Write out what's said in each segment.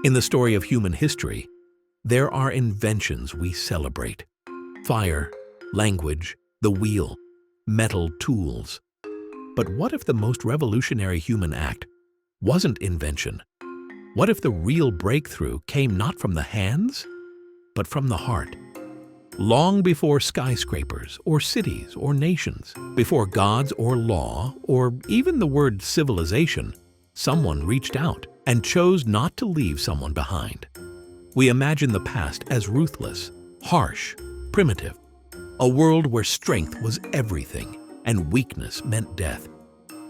In the story of human history, there are inventions we celebrate. Fire, language, the wheel, metal tools. But what if the most revolutionary human act wasn't invention? What if the real breakthrough came not from the hands, but from the heart? Long before skyscrapers or cities or nations, before gods or law or even the word civilization, someone reached out and chose not to leave someone behind. We imagine the past as ruthless, harsh, primitive, a world where strength was everything and weakness meant death.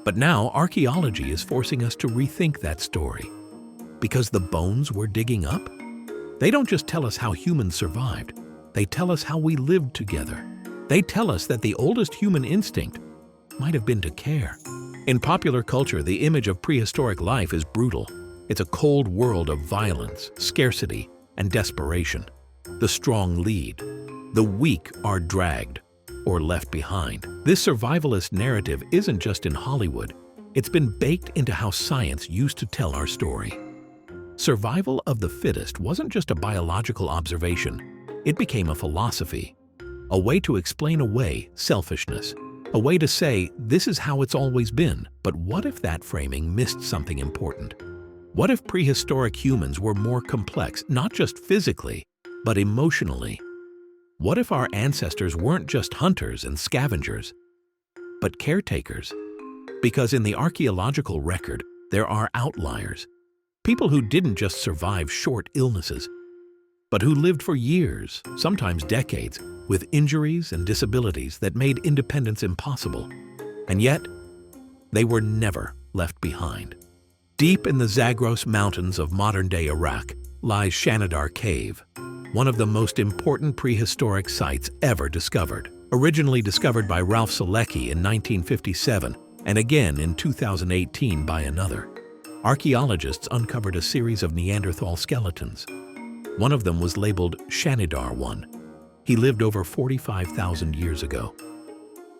But now archaeology is forcing us to rethink that story. Because the bones we're digging up, they don't just tell us how humans survived, they tell us how we lived together. They tell us that the oldest human instinct might have been to care. In popular culture, the image of prehistoric life is brutal. It's a cold world of violence, scarcity, and desperation. The strong lead. The weak are dragged or left behind. This survivalist narrative isn't just in Hollywood. It's been baked into how science used to tell our story. Survival of the fittest wasn't just a biological observation. It became a philosophy, a way to explain away selfishness, a way to say, this is how it's always been. But what if that framing missed something important? What if prehistoric humans were more complex, not just physically, but emotionally? What if our ancestors weren't just hunters and scavengers, but caretakers? Because in the archaeological record, there are outliers. People who didn't just survive short illnesses, but who lived for years, sometimes decades, with injuries and disabilities that made independence impossible. And yet, they were never left behind. Deep in the Zagros Mountains of modern-day Iraq lies Shanidar Cave, one of the most important prehistoric sites ever discovered. Originally discovered by Ralph Selecki in 1957 and again in 2018 by another, archaeologists uncovered a series of Neanderthal skeletons. One of them was labeled Shanidar I. He lived over 45,000 years ago.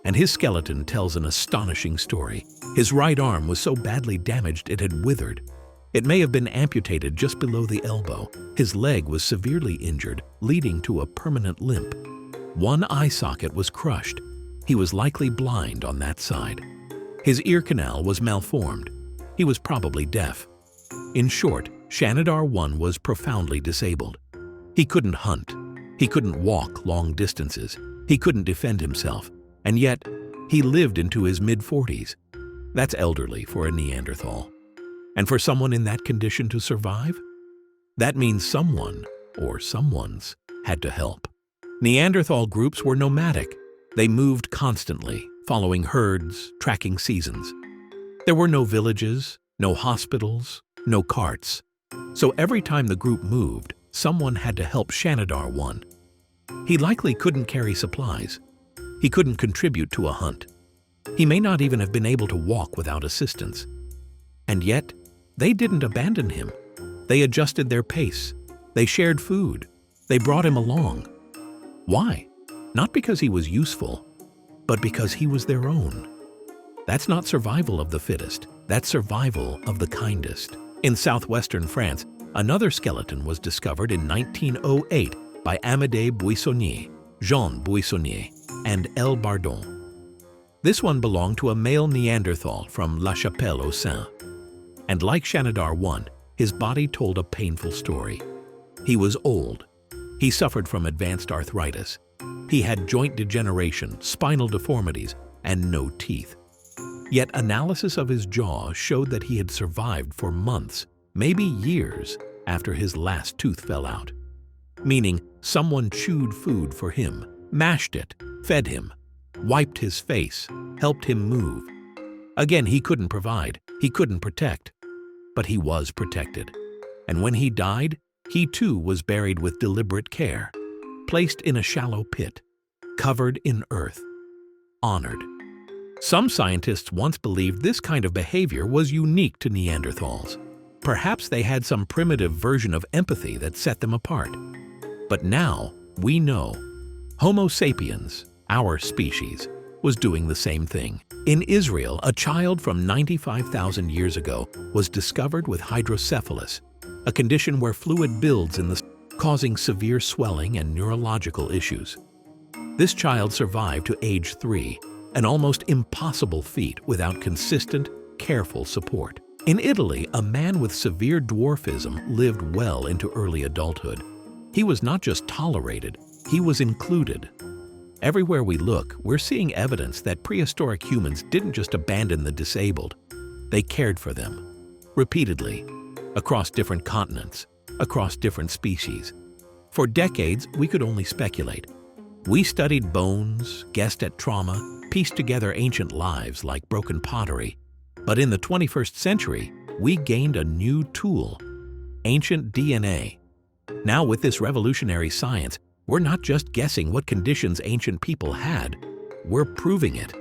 And his skeleton tells an astonishing story. His right arm was so badly damaged it had withered. It may have been amputated just below the elbow. His leg was severely injured, leading to a permanent limp. One eye socket was crushed. He was likely blind on that side. His ear canal was malformed. He was probably deaf. In short, Shanidar I was profoundly disabled. He couldn't hunt. He couldn't walk long distances. He couldn't defend himself. And yet, he lived into his mid-40s. That's elderly for a Neanderthal. And for someone in that condition to survive? That means someone, or someones, had to help. Neanderthal groups were nomadic. They moved constantly, following herds, tracking seasons. There were no villages, no hospitals, no carts. So every time the group moved, someone had to help Shanidar I. He likely couldn't carry supplies. He couldn't contribute to a hunt. He may not even have been able to walk without assistance. And yet, they didn't abandon him. They adjusted their pace. They shared food. They brought him along. Why? Not because he was useful, but because he was their own. That's not survival of the fittest. That's survival of the kindest. In southwestern France, another skeleton was discovered in 1908 by Amédée Buissonnier, Jean Buissonnier, and L. Bardon. This one belonged to a male Neanderthal from La Chapelle-aux-Saints. And like Shanidar I, his body told a painful story. He was old. He suffered from advanced arthritis. He had joint degeneration, spinal deformities, and no teeth. Yet analysis of his jaw showed that he had survived for months, maybe years, after his last tooth fell out. Meaning, someone chewed food for him, mashed it, fed him, wiped his face, helped him move. Again, he couldn't provide, he couldn't protect, but he was protected. And when he died, he too was buried with deliberate care, placed in a shallow pit, covered in earth, honored. Some scientists once believed this kind of behavior was unique to Neanderthals. Perhaps they had some primitive version of empathy that set them apart. But now, we know, Homo sapiens, our species, was doing the same thing. In Israel, a child from 95,000 years ago was discovered with hydrocephalus, a condition where fluid builds in the causing severe swelling and neurological issues. This child survived to age 3, an almost impossible feat without consistent, careful support. In Italy, a man with severe dwarfism lived well into early adulthood. He was not just tolerated, he was included. Everywhere we look, we're seeing evidence that prehistoric humans didn't just abandon the disabled. They cared for them, repeatedly, across different continents, across different species. For decades, we could only speculate. We studied bones, guessed at trauma, pieced together ancient lives like broken pottery. But in the 21st century, we gained a new tool, ancient DNA. Now with this revolutionary science, we're not just guessing what conditions ancient people had, we're proving it.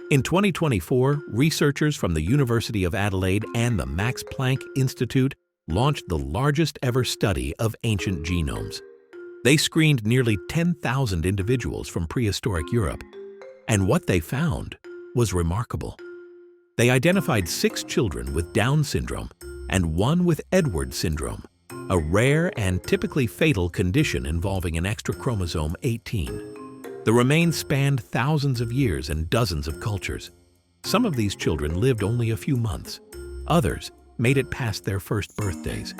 In 2024, researchers from the University of Adelaide and the Max Planck Institute launched the largest ever study of ancient genomes. They screened nearly 10,000 individuals from prehistoric Europe, and what they found was remarkable. They identified 6 children with Down syndrome and 1 with Edwards syndrome, a rare and typically fatal condition involving an extra chromosome 18. The remains spanned thousands of years and dozens of cultures. Some of these children lived only a few months. Others made it past their first birthdays.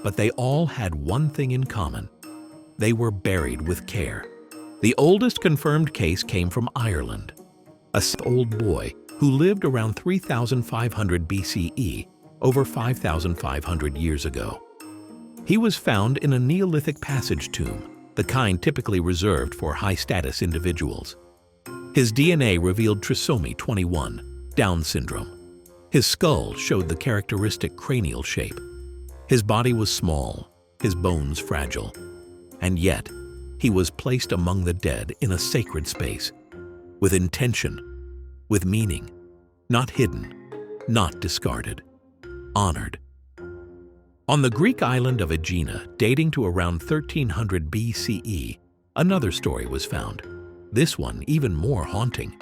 But they all had one thing in common. They were buried with care. The oldest confirmed case came from Ireland. A old boy who lived around 3,500 BCE, over 5,500 years ago. He was found in a Neolithic passage tomb, the kind typically reserved for high-status individuals. His DNA revealed trisomy 21, Down syndrome. His skull showed the characteristic cranial shape. His body was small, his bones fragile. And yet, he was placed among the dead in a sacred space, with intention, with meaning, not hidden, not discarded, honored. On the Greek island of Aegina, dating to around 1300 BCE, another story was found, this one even more haunting.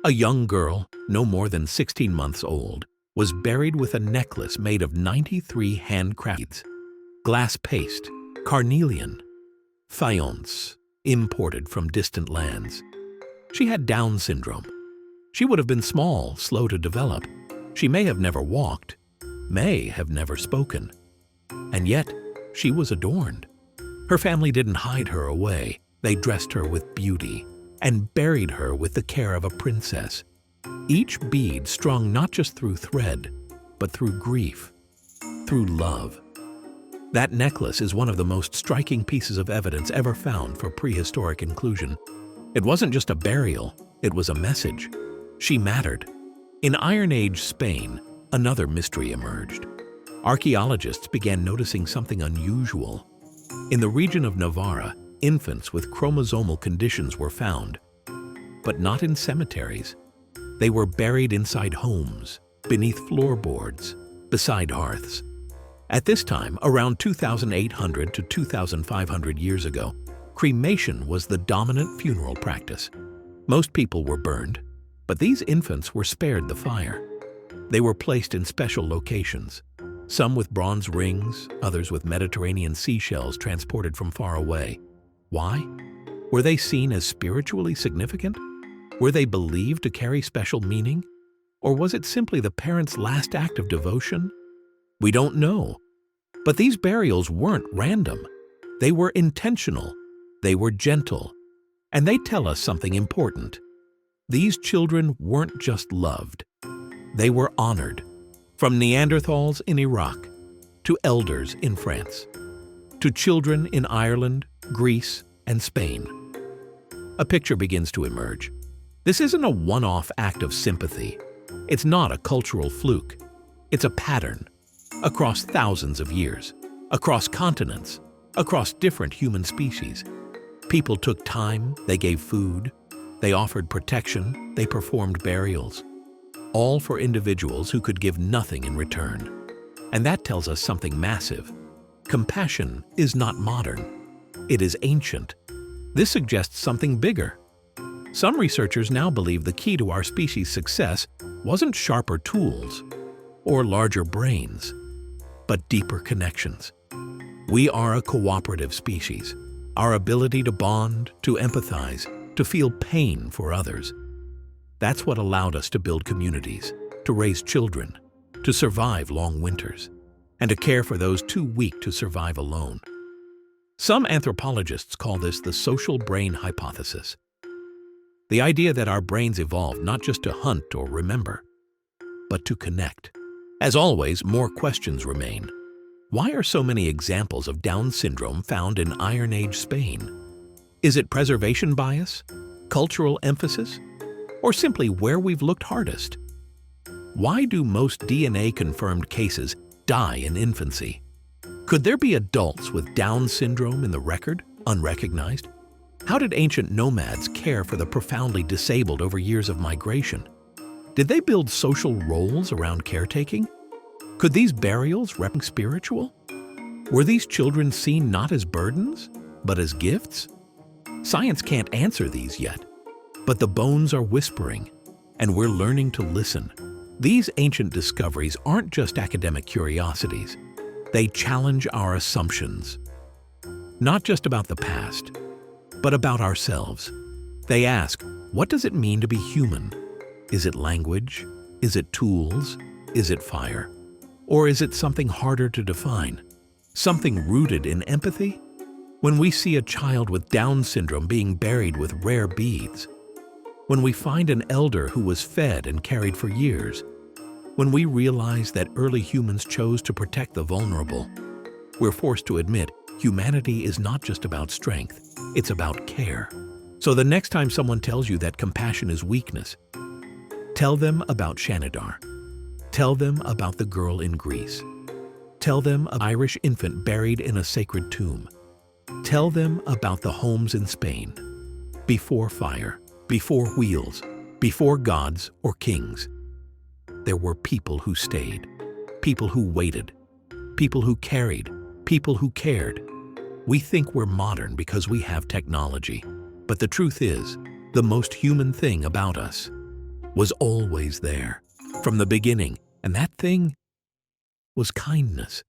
A young girl, no more than 16 months old, was buried with a necklace made of 93 handcrafted glass paste, carnelian, faience, imported from distant lands. She had Down syndrome. She would have been small, slow to develop. She may have never walked, may have never spoken. And yet, she was adorned. Her family didn't hide her away. They dressed her with beauty and buried her with the care of a princess. Each bead strung not just through thread, but through grief, through love. That necklace is one of the most striking pieces of evidence ever found for prehistoric inclusion. It wasn't just a burial, it was a message. She mattered. In Iron Age Spain, another mystery emerged. Archaeologists began noticing something unusual. In the region of Navarra, infants with chromosomal conditions were found, but not in cemeteries. They were buried inside homes, beneath floorboards, beside hearths. At this time, around 2,800 to 2,500 years ago, cremation was the dominant funeral practice. Most people were burned, but these infants were spared the fire. They were placed in special locations, some with bronze rings, others with Mediterranean seashells transported from far away. Why? Were they seen as spiritually significant? Were they believed to carry special meaning? Or was it simply the parents' last act of devotion? We don't know. But these burials weren't random. They were intentional. They were gentle. And they tell us something important. These children weren't just loved. They were honored. From Neanderthals in Iraq, to elders in France, to children in Ireland, Greece, and Spain. A picture begins to emerge. This isn't a one-off act of sympathy. It's not a cultural fluke. It's a pattern. Across thousands of years, across continents, across different human species. People took time, they gave food, they offered protection, they performed burials. All for individuals who could give nothing in return. And that tells us something massive. Compassion is not modern. It is ancient. This suggests something bigger. Some researchers now believe the key to our species' success wasn't sharper tools or larger brains. but deeper connections. We are a cooperative species. Our ability to bond, to empathize, to feel pain for others. That's what allowed us to build communities, to raise children, to survive long winters, and to care for those too weak to survive alone. Some anthropologists call this the social brain hypothesis. The idea that our brains evolved not just to hunt or remember, but to connect. As always, more questions remain. Why are so many examples of Down syndrome found in Iron Age Spain? Is it preservation bias, cultural emphasis, or simply where we've looked hardest? Why do most DNA-confirmed cases die in infancy? Could there be adults with Down syndrome in the record, unrecognized? How did ancient nomads care for the profoundly disabled over years of migration? Did they build social roles around caretaking? Could these burials represent spiritual? Were these children seen not as burdens, but as gifts? Science can't answer these yet, but the bones are whispering, and we're learning to listen. These ancient discoveries aren't just academic curiosities. They challenge our assumptions, not just about the past, but about ourselves. They ask, what does it mean to be human? Is it language? Is it tools? Is it fire? Or is it something harder to define? Something rooted in empathy? When we see a child with Down syndrome being buried with rare beads, when we find an elder who was fed and carried for years, when we realize that early humans chose to protect the vulnerable, we're forced to admit humanity is not just about strength, it's about care. So the next time someone tells you that compassion is weakness, tell them about Shanidar. Tell them about the girl in Greece. Tell them of an Irish infant buried in a sacred tomb. Tell them about the homes in Spain. Before fire, before wheels, before gods or kings, there were people who stayed, people who waited, people who carried, people who cared. We think we're modern because we have technology, but the truth is, the most human thing about us was always there, from the beginning, and that thing was kindness.